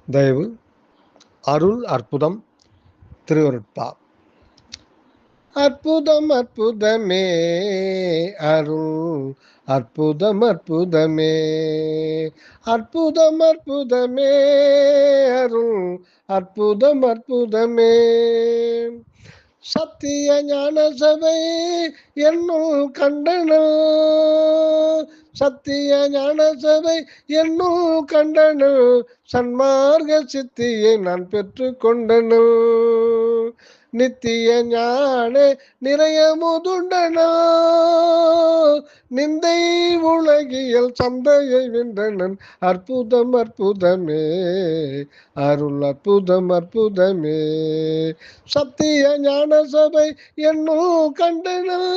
தயவு அருள் அற்புதம் திருவருட்பா. அற்புதம் அற்புதமே அருள் அற்புதம் அற்புதமே அற்புதம் அற்புதமே அருள் அற்புதம் அற்புதமே சத்திய ஞான சபை என்னுள் கண்டனல் சத்திய ஞான சபை என்னுள் கண்டனல் சன்மார்க்க சித்தியை நான் பெற்று கொண்டனல் நித்திய ஞான நிறைய முதுண்டனோ நிந்தை உலகியல் சந்தையை வென்றனன் அற்புதம் அற்புதமே அருள் அற்புதம் அற்புதமே சத்திய ஞான சபை என்னும் கண்டனல்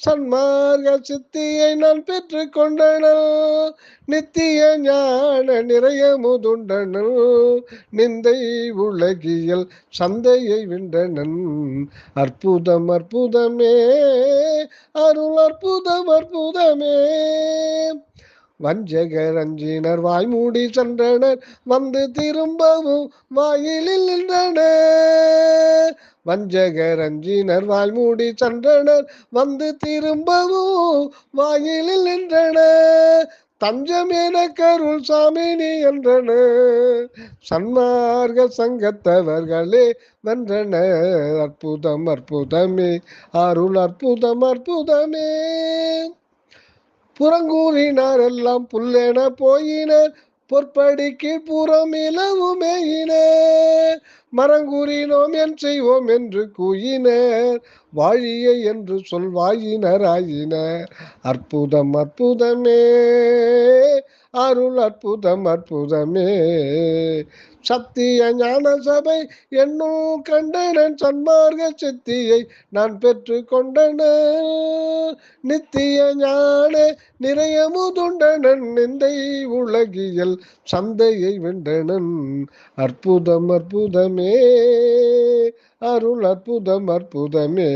சன்மார்க்க சித்தியை நான் பெற்று கொண்டனல் நித்திய ஞான நிறைய முதுண்டனல் நிந்தை உலகியல் சந்தையை வென்றனன் அற்புதம் அற்புதமே அருள் அற்புதம் அற்புதமே வஞ்சகர் அஞ்சினர் வாய்மூடி சென்றனர் வந்து திரும்பவும் வாயிலில் நின்றனர் வஞ்சகர் அஞ்சினர் வாய்மூடி சென்றனர் வந்து திரும்பவும் வாயிலில் நின்றனர் தஞ்சம் என கருள் சாமினி என்றனர் சன்மார்க்க சங்கத்தவர்களே வென்றனர் அற்புதம் அற்புதமே அருள் அற்புதம் அற்புதமே புறங்கூறினார் எல்லாம் புல்லென போயினர் பொற்படிக்கு புறம் இலவுமேயினர் மரங்கூறினோம் என் செய்வோம் என்று கூயினர் வாழிய என்று சொல்வாயினர் ஆயினர் அற்புதம் அற்புதமே அருள் அற்புதம் அற்புதமே சத்திய ஞான சபை என்னும் கண்டனன் சன்மார்க்க சித்தியை நான் பெற்று கொண்டனன் நித்திய ஞான நிறைய முதுண்டனன் நிந்தை உலகியல் சந்தையை வென்றனன் அற்புதம் அற்புதமே அருள் அற்புதம் அற்புதமே